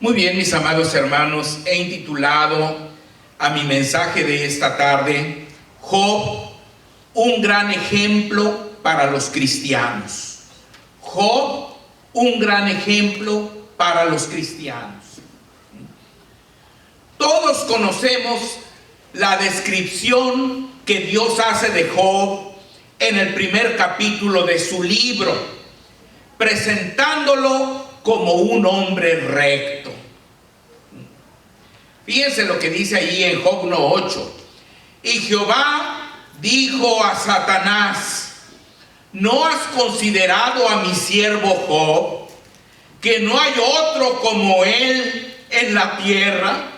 Muy bien, mis amados hermanos, he intitulado a mi mensaje de esta tarde, Job, un gran ejemplo para los cristianos. Job, un gran ejemplo para los cristianos. Todos conocemos la descripción que Dios hace de Job en el primer capítulo de su libro, presentándolo como un hombre recto. Fíjense lo que dice allí en Job 1:8. Y Jehová dijo a Satanás: ¿no has considerado a mi siervo Job, que no hay otro como él en la tierra?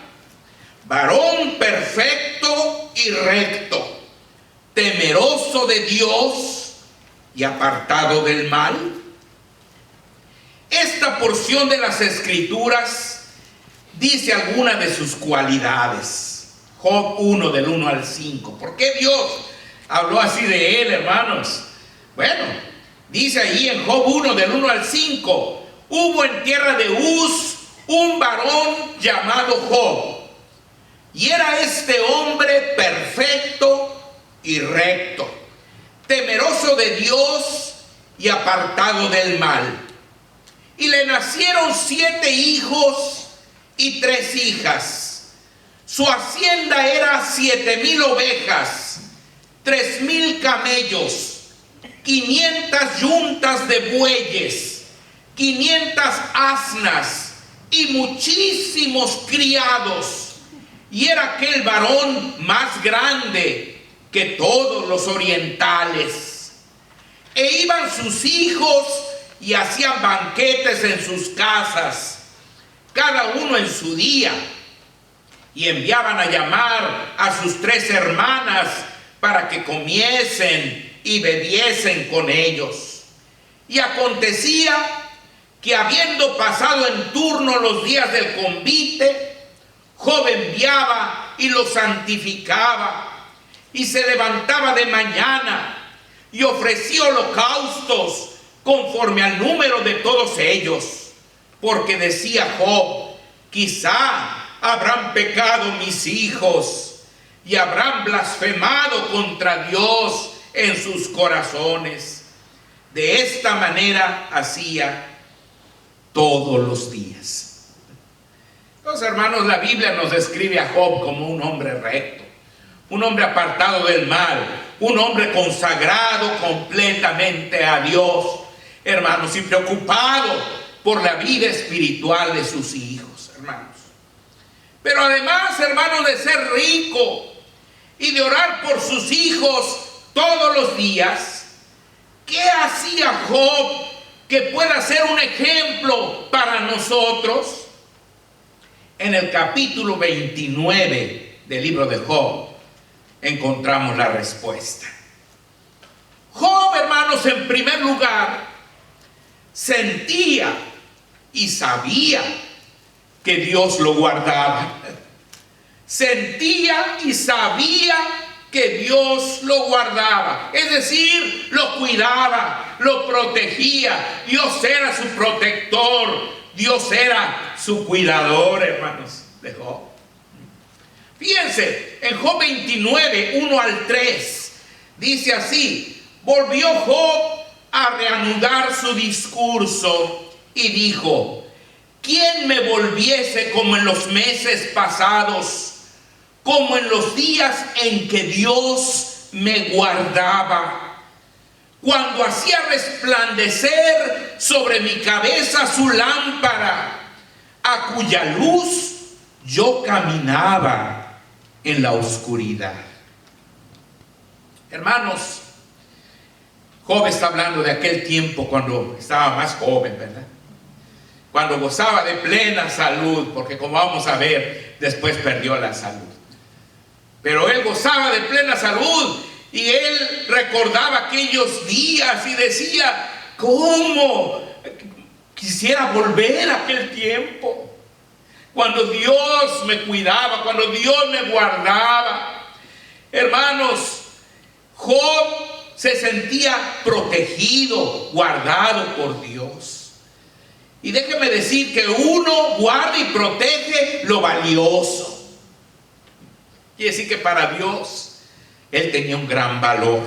Varón perfecto y recto, temeroso de Dios y apartado del mal. Esta porción de las Escrituras dice algunas de sus cualidades. Job 1, del 1 al 5. ¿Por qué Dios habló así de él, hermanos? Bueno, dice ahí en Job 1, del 1 al 5: hubo en tierra de Uz un varón llamado Job, y era este hombre perfecto y recto, temeroso de Dios y apartado del mal. Y le nacieron 7 hijos y 3 hijas. Su hacienda era 7,000 ovejas, 3,000 camellos, 500 yuntas de bueyes, 500 asnas y muchísimos criados. Y era aquel varón más grande que todos los orientales. E iban sus hijos y hacían banquetes en sus casas, cada uno en su día, y enviaban a llamar a sus 3 hermanas para que comiesen y bebiesen con ellos. Y acontecía que, habiendo pasado en turno los días del convite, Job enviaba y los santificaba, y se levantaba de mañana y ofrecía holocaustos conforme al número de todos ellos, porque decía Job: quizá habrán pecado mis hijos y habrán blasfemado contra Dios en sus corazones. De esta manera hacía todos los días. Entonces, hermanos, la Biblia nos describe a Job como un hombre recto, un hombre apartado del mal, un hombre consagrado completamente a Dios, hermanos, y preocupado por la vida espiritual de sus hijos, hermanos. Pero además, hermanos, de ser rico y de orar por sus hijos todos los días, ¿qué hacía Job que pueda ser un ejemplo para nosotros? En el capítulo 29 del libro de Job encontramos la respuesta. Job, hermanos, en primer lugar, sentía y sabía que Dios lo guardaba. Sentía y sabía que Dios lo guardaba, es decir, lo cuidaba, lo protegía. Dios era su protector, Dios era su cuidador, hermanos, de Job. Fíjense, en Job 29, 1 al 3, dice así: volvió Job a reanudar su discurso y dijo: ¿quién me volviese como en los meses pasados, como en los días en que Dios me guardaba, cuando hacía resplandecer sobre mi cabeza su lámpara, a cuya luz yo caminaba en la oscuridad? Hermanos, Job está hablando de aquel tiempo cuando estaba más joven, ¿verdad? Cuando gozaba de plena salud, porque como vamos a ver, después perdió la salud. Pero él gozaba de plena salud y él recordaba aquellos días y decía: ¿cómo quisiera volver a aquel tiempo? Cuando Dios me cuidaba, cuando Dios me guardaba. Hermanos, Job se sentía protegido, guardado por Dios. Y déjeme decir que uno guarda y protege lo valioso. Quiere decir que para Dios, Él tenía un gran valor.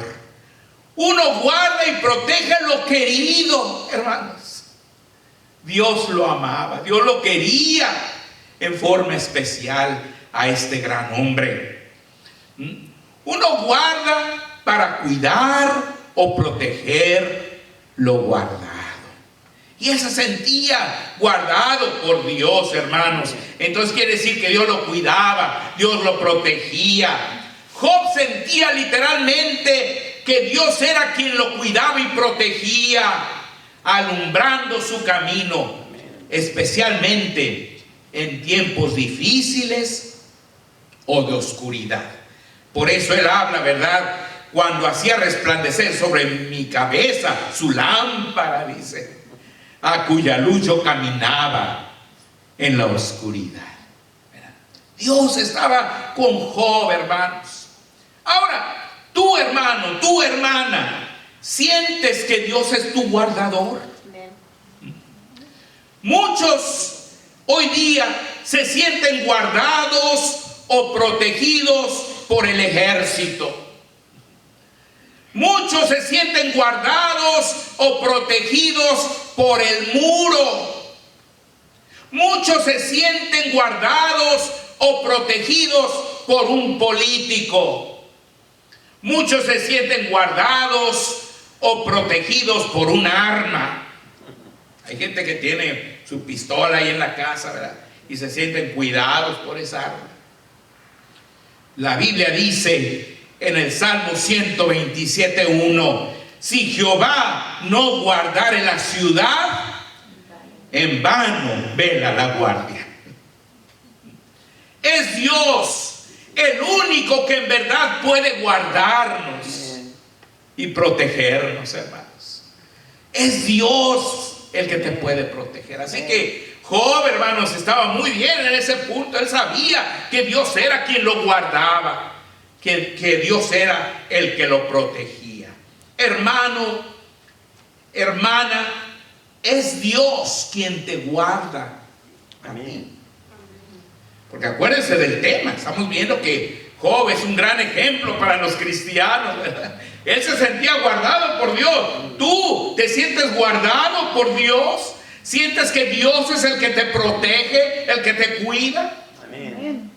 Uno guarda y protege lo querido, hermanos. Dios lo amaba, Dios lo quería en forma especial a este gran hombre. Uno guarda para cuidar o proteger lo guardado. Y él se sentía guardado por Dios, hermanos. Entonces quiere decir que Dios lo cuidaba, Dios lo protegía. Job sentía literalmente que Dios era quien lo cuidaba y protegía, alumbrando su camino, especialmente en tiempos difíciles o de oscuridad. Por eso él habla, ¿verdad? Cuando hacía resplandecer sobre mi cabeza su lámpara, dice, a cuya luz yo caminaba en la oscuridad. Dios estaba con Job, hermanos. Ahora, tú, hermano, tu hermana, ¿sientes que Dios es tu guardador? Muchos hoy día se sienten guardados o protegidos por el ejército. Muchos se sienten guardados o protegidos por el muro. Muchos se sienten guardados o protegidos por un político. Muchos se sienten guardados o protegidos por un arma. Hay gente que tiene su pistola ahí en la casa, ¿verdad? Y se sienten cuidados por esa arma. La Biblia dice en el Salmo 127:1, si Jehová no guardare la ciudad, en vano vela la guardia. Es Dios el único que en verdad puede guardarnos y protegernos, hermanos. Es Dios el que te puede proteger. Así que Job, hermanos, estaba muy bien en ese punto. Él sabía que Dios era quien lo guardaba, que Dios era el que lo protegía. Hermano, hermana, es Dios quien te guarda a ti. Porque acuérdense del tema. Estamos viendo que Job es un gran ejemplo para los cristianos, ¿verdad? Él se sentía guardado por Dios. ¿Tú te sientes guardado por Dios? ¿Sientes que Dios es el que te protege, el que te cuida? Amén.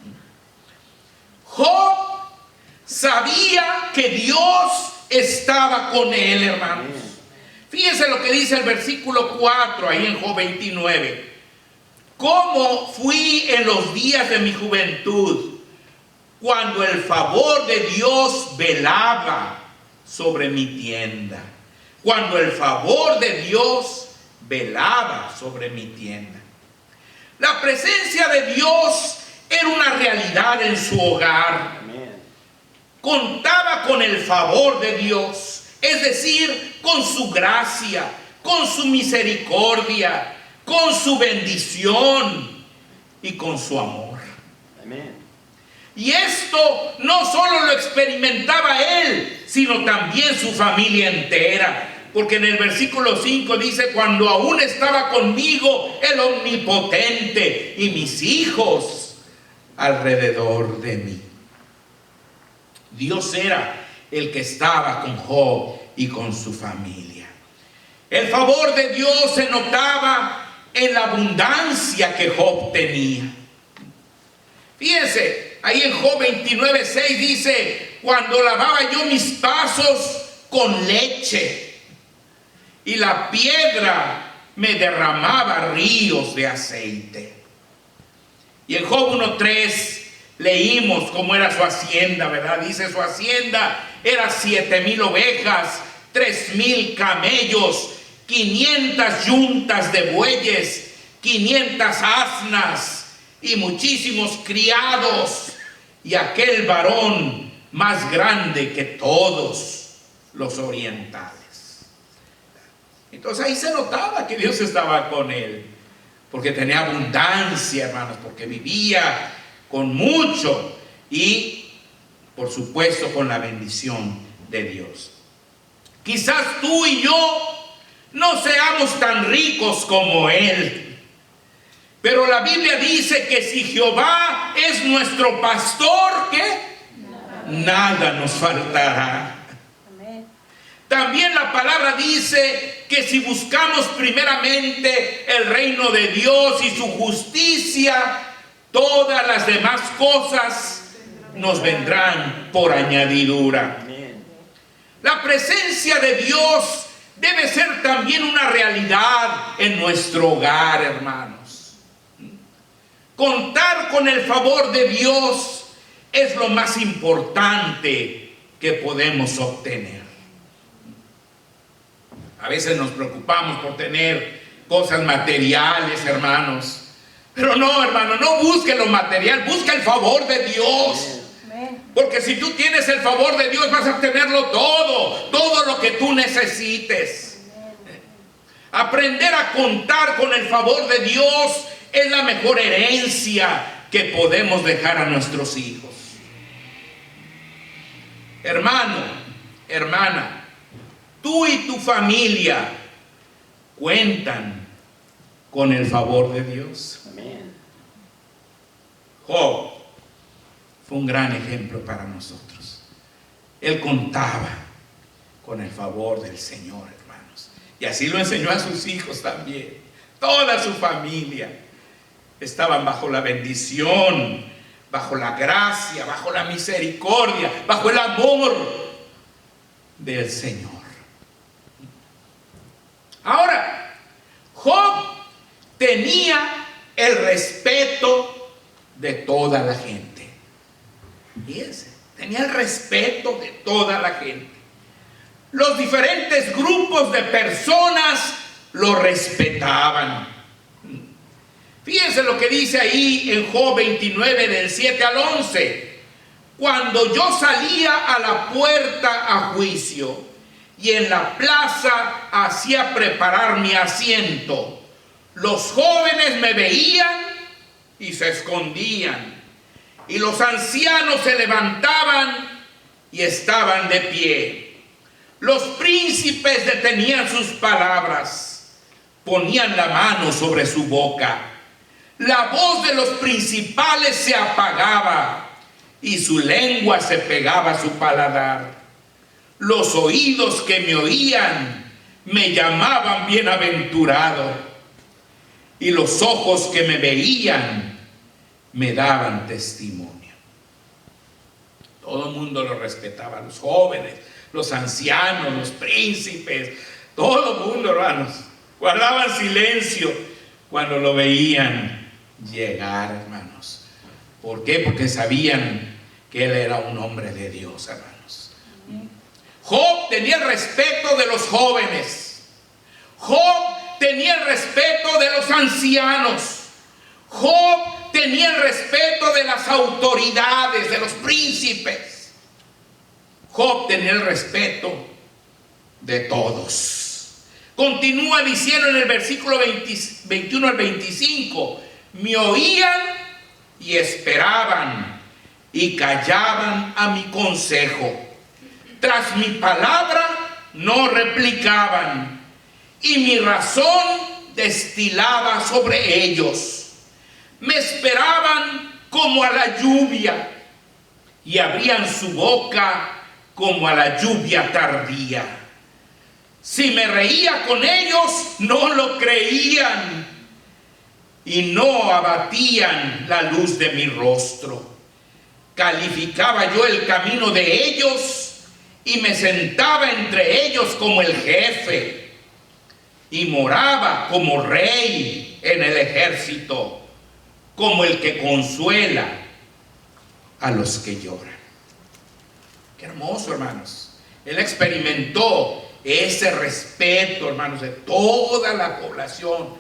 Job sabía que Dios estaba con él, hermanos. Fíjense lo que dice el versículo 4 ahí en Job 29. ¿Cómo fui en los días de mi juventud, cuando el favor de Dios velaba sobre mi tienda? Cuando el favor de Dios velaba sobre mi tienda. La presencia de Dios era una realidad en su hogar. Contaba con el favor de Dios, es decir, con su gracia, con su misericordia, con su bendición y con su amor. Amén. Y esto no solo lo experimentaba él, sino también su familia entera. Porque en el versículo 5 dice, cuando aún estaba conmigo el omnipotente y mis hijos alrededor de mí. Dios era el que estaba con Job y con su familia. El favor de Dios se notaba en la abundancia que Job tenía. Fíjense, ahí en Job 29:6 dice, cuando lavaba yo mis pasos con leche y la piedra me derramaba ríos de aceite. Y en Job 1:3 leímos cómo era su hacienda, ¿verdad? Dice, su hacienda era 7,000 ovejas, 3,000 camellos, 500 yuntas de bueyes, 500 asnas y muchísimos criados, y aquel varón más grande que todos los orientales. Entonces ahí se notaba que Dios estaba con él, porque tenía abundancia, hermanos, porque vivía con mucho y, por supuesto, con la bendición de Dios. Quizás tú y yo No seamos tan ricos como Él. Pero la Biblia dice que si Jehová es nuestro pastor, ¿qué? Nada nos faltará. También la palabra dice que si buscamos primeramente el reino de Dios y su justicia, todas las demás cosas nos vendrán por añadidura. La presencia de Dios debe ser también una realidad en nuestro hogar, hermanos. Contar con el favor de Dios es lo más importante que podemos obtener. A veces nos preocupamos por tener cosas materiales, hermanos. Pero no, hermano, no busque lo material, busca el favor de Dios. Porque si tú tienes el favor de Dios, vas a tenerlo todo lo que tú necesites. Aprender a contar con el favor de Dios es la mejor herencia que podemos dejar a nuestros hijos. Hermano, hermana, tú y tu familia cuentan con el favor de Dios. Amén. Job fue un gran ejemplo para nosotros. Él contaba con el favor del Señor, hermanos. Y así lo enseñó a sus hijos también. Toda su familia estaban bajo la bendición, bajo la gracia, bajo la misericordia, bajo el amor del Señor. Ahora, Job tenía el respeto de toda la gente. Fíjense, tenía el respeto de toda la gente. Los diferentes grupos de personas lo respetaban. Fíjense lo que dice ahí en Job 29 del 7 al 11. Cuando yo salía a la puerta a juicio y en la plaza hacía preparar mi asiento, los jóvenes me veían y se escondían, y los ancianos se levantaban y estaban de pie. Los príncipes detenían sus palabras, ponían la mano sobre su boca. La voz de los principales se apagaba y su lengua se pegaba a su paladar. Los oídos que me oían me llamaban bienaventurado, y los ojos que me veían me daban testimonio. Todo el mundo lo respetaba, los jóvenes, los ancianos, los príncipes, todo el mundo, hermanos, guardaban silencio cuando lo veían llegar, hermanos. ¿Por qué? Porque sabían que él era un hombre de Dios, hermanos. Job tenía el respeto de los jóvenes. Job tenía el respeto de los ancianos. Job tenía el respeto de las autoridades, de los príncipes. Job tenía el respeto de todos. Continúa diciendo en el versículo 21 al 25: me oían y esperaban y callaban a mi consejo. Tras mi palabra no replicaban, y mi razón destilaba sobre ellos. Me esperaban como a la lluvia, y abrían su boca como a la lluvia tardía. Si me reía con ellos, no lo creían, y no abatían la luz de mi rostro. Calificaba yo el camino de ellos, y me sentaba entre ellos como el jefe, y moraba como rey en el ejército, como el que consuela a los que lloran. Qué hermoso, hermanos. Él experimentó ese respeto, hermanos, de toda la población,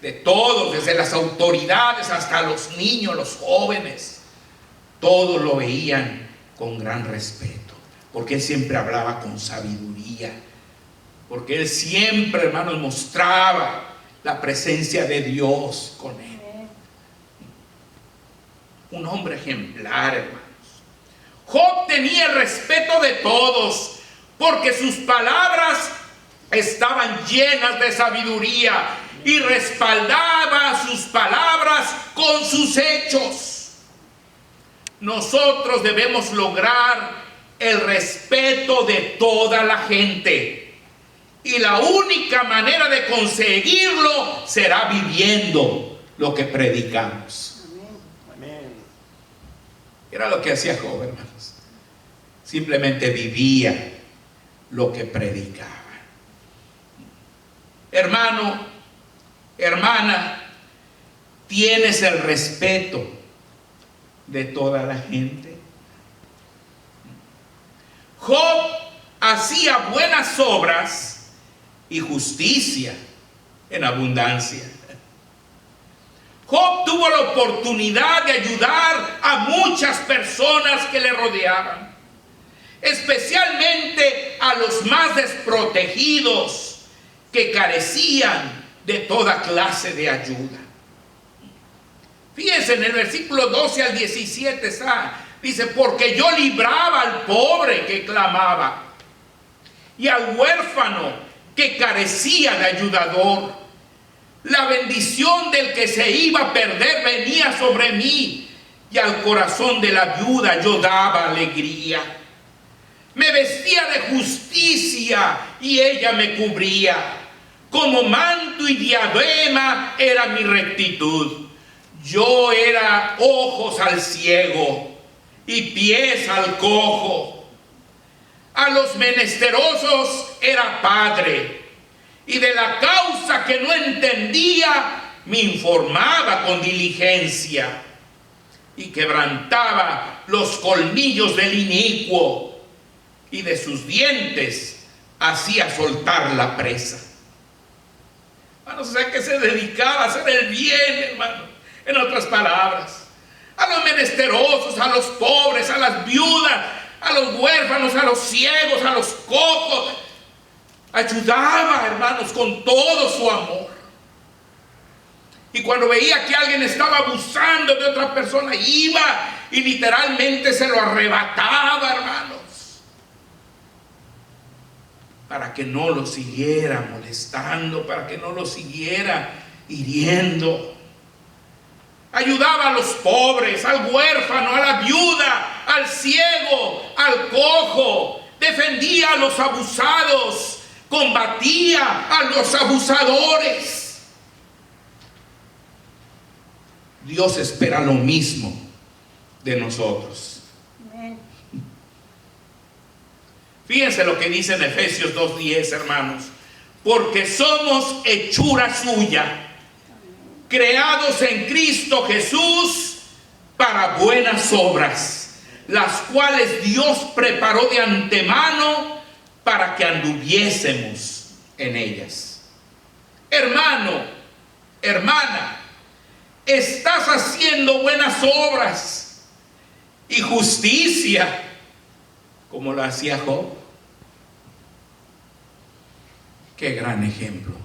de todos, desde las autoridades hasta los niños, los jóvenes. Todos lo veían con gran respeto, porque él siempre hablaba con sabiduría, porque él siempre, hermanos, mostraba la presencia de Dios con él. Un hombre ejemplar, hermanos. Job tenía el respeto de todos, porque sus palabras estaban llenas de sabiduría y respaldaba sus palabras con sus hechos. Nosotros debemos lograr el respeto de toda la gente. Y la única manera de conseguirlo será viviendo lo que predicamos. Amén. Era lo que hacía Job, hermanos. Simplemente vivía lo que predicaba. Hermano, hermana, tienes el respeto de toda la gente. Job hacía buenas obras y justicia en abundancia. Job tuvo la oportunidad de ayudar a muchas personas que le rodeaban, especialmente a los más desprotegidos que carecían de toda clase de ayuda. Fíjense en el versículo 12 al 17 dice: porque yo libraba al pobre que clamaba y al huérfano que carecía de ayudador. La bendición del que se iba a perder venía sobre mí, y al corazón de la viuda yo daba alegría. Me vestía de justicia y ella me cubría. Como manto y diadema era mi rectitud. Yo era ojos al ciego y pies al cojo. A los menesterosos era padre, y de la causa que no entendía me informaba con diligencia, y quebrantaba los colmillos del inicuo, y de sus dientes hacía soltar la presa. Hermanos, o sea que se dedicaba a hacer el bien, hermano. En otras palabras, a los menesterosos, a los pobres, a las viudas, a los huérfanos, a los ciegos, a los cojos. Ayudaba, hermanos, con todo su amor. Y cuando veía que alguien estaba abusando de otra persona, iba y literalmente se lo arrebataba, hermanos, para que no lo siguiera molestando, para que no lo siguiera hiriendo. Ayudaba a los pobres, al huérfano, a la viuda, al ciego, al cojo. Defendía a los abusados, combatía a los abusadores. Dios espera lo mismo de nosotros. Amén. Fíjense lo que dice en Efesios 2:10, hermanos. Porque somos hechura suya, creados en Cristo Jesús para buenas obras, las cuales Dios preparó de antemano para que anduviésemos en ellas. Hermano, hermana, estás haciendo buenas obras y justicia como lo hacía Job. Qué gran ejemplo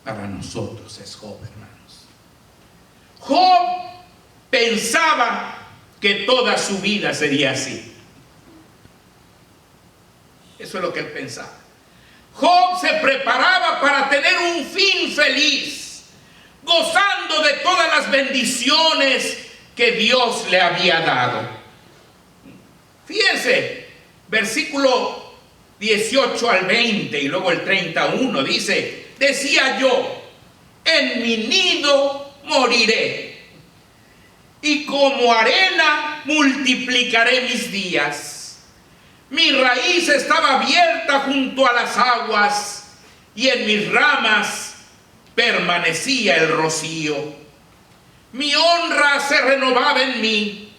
para nosotros es Job, hermanos. Job pensaba que toda su vida sería así. Eso es lo que él pensaba. Job se preparaba para tener un fin feliz, gozando de todas las bendiciones que Dios le había dado. Fíjense, versículo 18 al 20 y luego el 31 dice: decía yo, en mi nido moriré, y como arena multiplicaré mis días. Mi raíz estaba abierta junto a las aguas, y en mis ramas permanecía el rocío. Mi honra se renovaba en mí,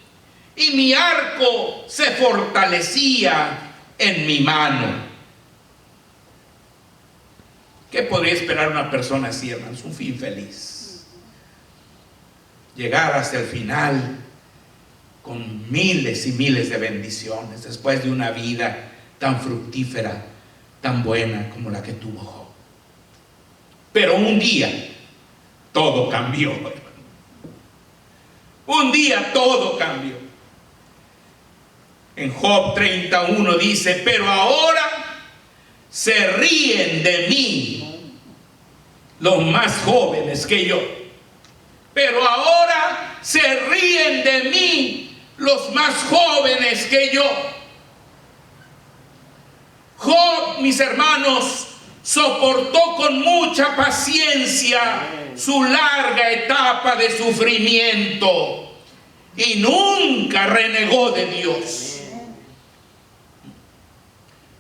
y mi arco se fortalecía en mi mano. ¿Qué podría esperar una persona así, hermanos? Un fin feliz. Llegar hasta el final con miles y miles de bendiciones después de una vida tan fructífera, tan buena como la que tuvo Job. Pero un día todo cambió, hermano. Un día todo cambió. En Job 31 dice: pero ahora se ríen de mí los más jóvenes que yo. Pero ahora se ríen de mí los más jóvenes que yo. Job, mis hermanos, soportó con mucha paciencia su larga etapa de sufrimiento y nunca renegó de Dios.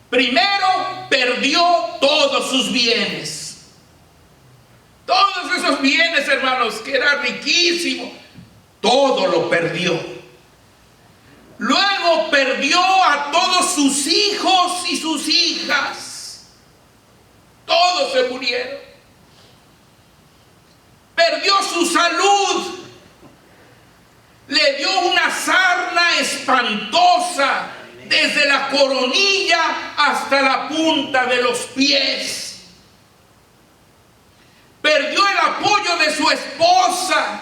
Primero perdió todos sus bienes. Todos esos bienes, hermanos, que era riquísimo, todo lo perdió. Luego perdió a todos sus hijos y sus hijas. Todos se murieron. Perdió su salud. Le dio una sarna espantosa desde la coronilla hasta la punta de los pies. Perdió el apoyo de su esposa,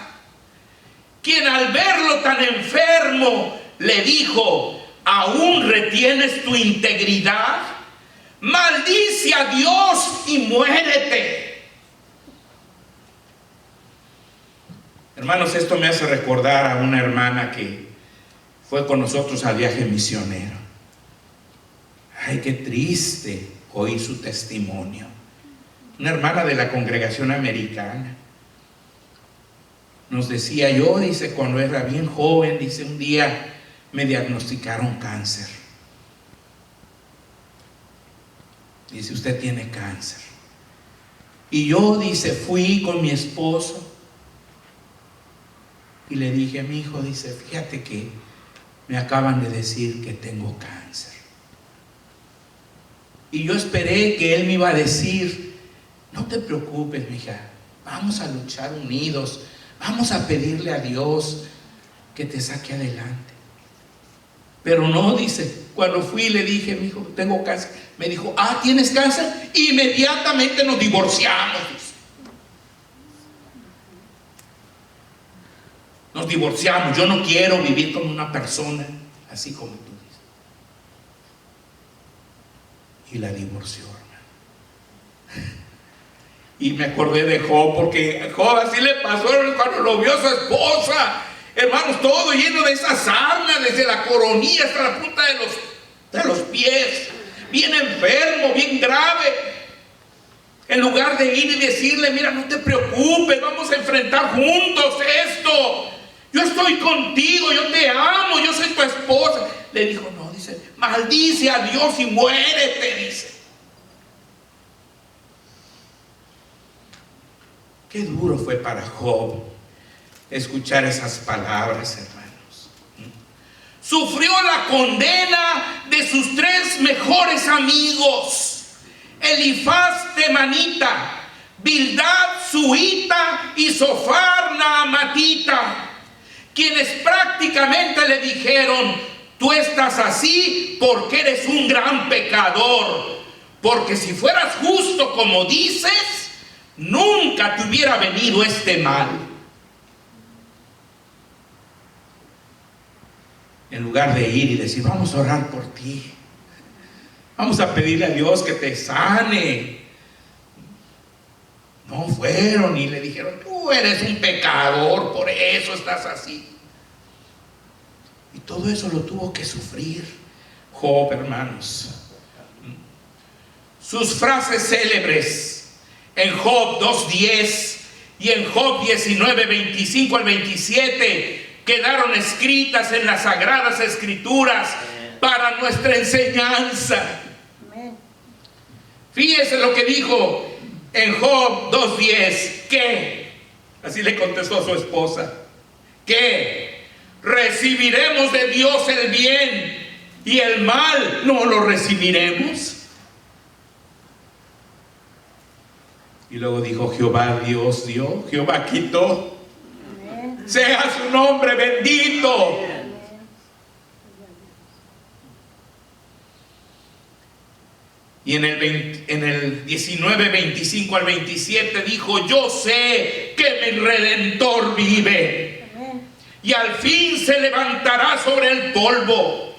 quien al verlo tan enfermo le dijo: ¿aún retienes tu integridad? Maldice a Dios y muérete. Hermanos, esto me hace recordar a una hermana que fue con nosotros al viaje misionero. Ay, qué triste oír su testimonio. Una hermana de la congregación americana. Nos decía, yo, dice, cuando era bien joven, dice, un día me diagnosticaron cáncer. Dice, usted tiene cáncer. Y yo, dice, fui con mi esposo y le dije a mi hijo, dice, fíjate que me acaban de decir que tengo cáncer. Y yo esperé que él me iba a decir, no te preocupes, mija, vamos a luchar unidos, vamos a pedirle a Dios que te saque adelante. Pero no, dice, cuando fui le dije, mi hijo, tengo cáncer. Me dijo, ¿tienes cáncer? Inmediatamente nos divorciamos, dice. Nos divorciamos. Yo no quiero vivir con una persona así como tú, dices. Y la divorció, hermano. Y me acordé de Job, porque Job así le pasó cuando lo vio a su esposa. Hermanos, todo lleno de esa sarna, desde la coronilla hasta la punta de los pies. Bien enfermo, bien grave. En lugar de ir y decirle, mira, no te preocupes, vamos a enfrentar juntos esto. Yo estoy contigo, yo te amo, yo soy tu esposa. Le dijo, no, dice, maldice a Dios y muérete, dice. Qué duro fue para Job escuchar esas palabras, hermanos. Sufrió la condena de sus 3 mejores amigos: Elifaz temanita, Bildad suita y Sofar naamatita, quienes prácticamente le dijeron, tú estás así porque eres un gran pecador, porque si fueras justo como dices, nunca te hubiera venido este mal. En lugar de ir y decir, vamos a orar por ti, vamos a pedirle a Dios que te sane, no fueron y le dijeron, tú eres un pecador, por eso estás así. Y todo eso lo tuvo que sufrir Job, hermanos. Sus frases célebres en Job 2:10 y en Job 19:25 al 27 quedaron escritas en las Sagradas Escrituras para nuestra enseñanza. Fíjese lo que dijo en Job 2:10. ¿Qué? Así le contestó a su esposa. ¿Qué? ¿Recibiremos de Dios el bien y el mal no lo recibiremos? Y luego dijo, Jehová Dios dio, Jehová quitó. Sea su nombre bendito. Y en el 19:25 al 27 dijo, yo sé que mi Redentor vive y al fin se levantará sobre el polvo,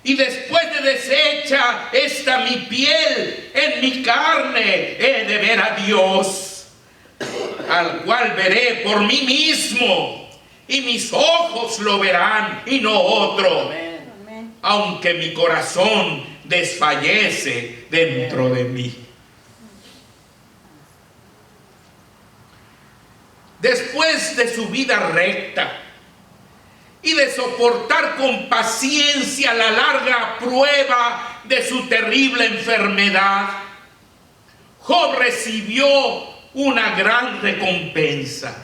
y después de deshecha esta mi piel, en mi carne he de ver a Dios, al cual veré por mí mismo, y mis ojos lo verán y no otro. Amén. Aunque mi corazón desfallece dentro de mí. Después de su vida recta y de soportar con paciencia la larga prueba de su terrible enfermedad, Job recibió una gran recompensa,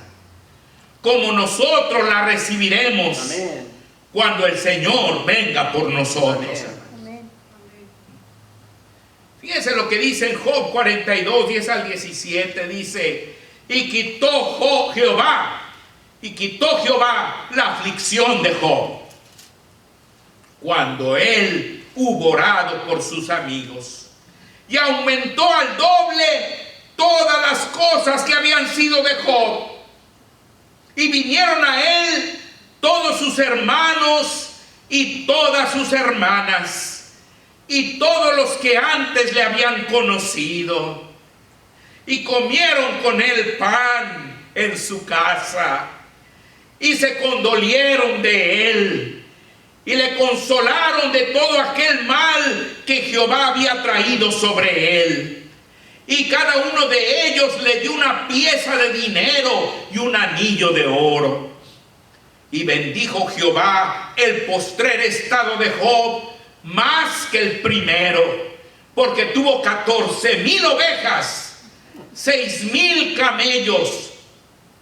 como nosotros la recibiremos. Amén. Cuando el Señor venga por nosotros. Amén. Fíjense lo que dice en Job 42, 10 al 17, dice: y quitó Jehová la aflicción de Job, cuando él hubo orado por sus amigos, y aumentó al doble todas las cosas que habían sido de Job, y vinieron a él todos sus hermanos y todas sus hermanas, y todos los que antes le habían conocido, y comieron con él pan en su casa, y se condolieron de él, y le consolaron de todo aquel mal que Jehová había traído sobre él. Y cada uno de ellos le dio una pieza de dinero y un anillo de oro. Y bendijo Jehová el postrer estado de Job más que el primero, porque tuvo 14,000 ovejas, 6,000 camellos,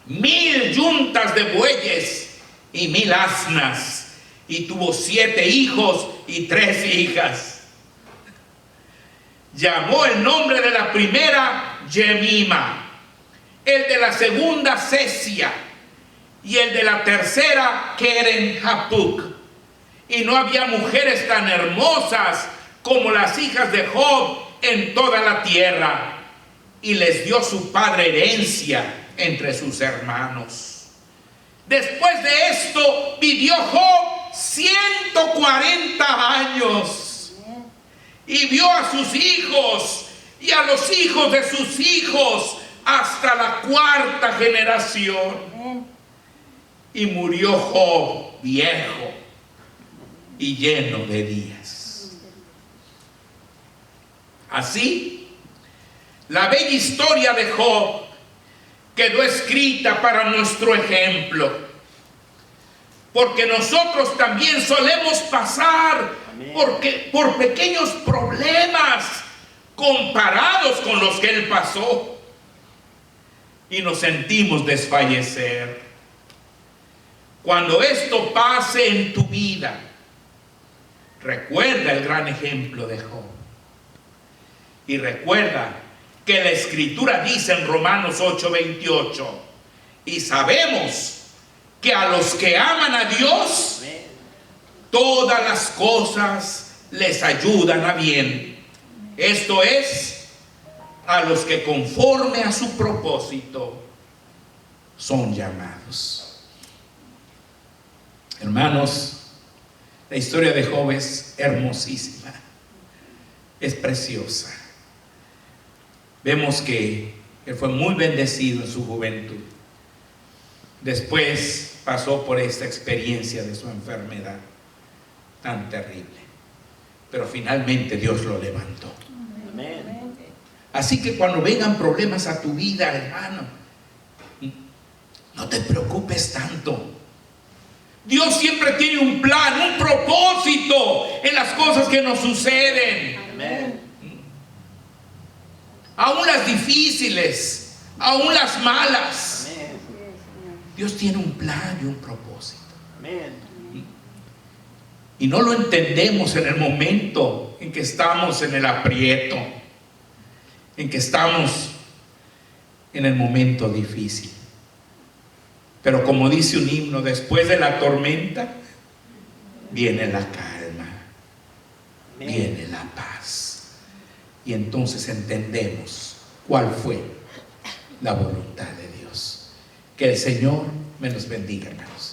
1,000 yuntas de bueyes y 1,000 asnas, y tuvo 7 hijos y 3 hijas. Llamó el nombre de la primera Jemima, el de la segunda Sesia, y el de la tercera Keren Hapuk. Y no había mujeres tan hermosas como las hijas de Job en toda la tierra. Y les dio su padre herencia entre sus hermanos. Después de esto vivió Job 140 años. Y vio a sus hijos y a los hijos de sus hijos hasta la 4ª generación. Y murió Job viejo y lleno de días. Así, la bella historia de Job quedó escrita para nuestro ejemplo, porque nosotros también solemos pasar por pequeños problemas comparados con los que él pasó, y nos sentimos desfallecer. Cuando esto pase en tu vida, recuerda el gran ejemplo de Job, y recuerda que la Escritura dice en Romanos 8:28, y sabemos que a los que aman a Dios, todas las cosas les ayudan a bien. Esto es, a los que conforme a su propósito son llamados. Hermanos, la historia de Job es hermosísima, es preciosa. Vemos que él fue muy bendecido en su juventud. Después pasó por esta experiencia de su enfermedad tan terrible, pero finalmente Dios lo levantó. Amén. Así que cuando vengan problemas a tu vida, hermano, no te preocupes tanto. Dios siempre tiene un plan, un propósito en las cosas que nos suceden. Amén. Aún las difíciles, aún las malas. Amén. Dios tiene un plan y un propósito. Amén. Y no lo entendemos en el momento en que estamos en el aprieto, en que estamos en el momento difícil. Pero como dice un himno, después de la tormenta viene la calma, viene la paz. Y entonces entendemos cuál fue la voluntad de Dios. Que el Señor me los bendiga, hermanos.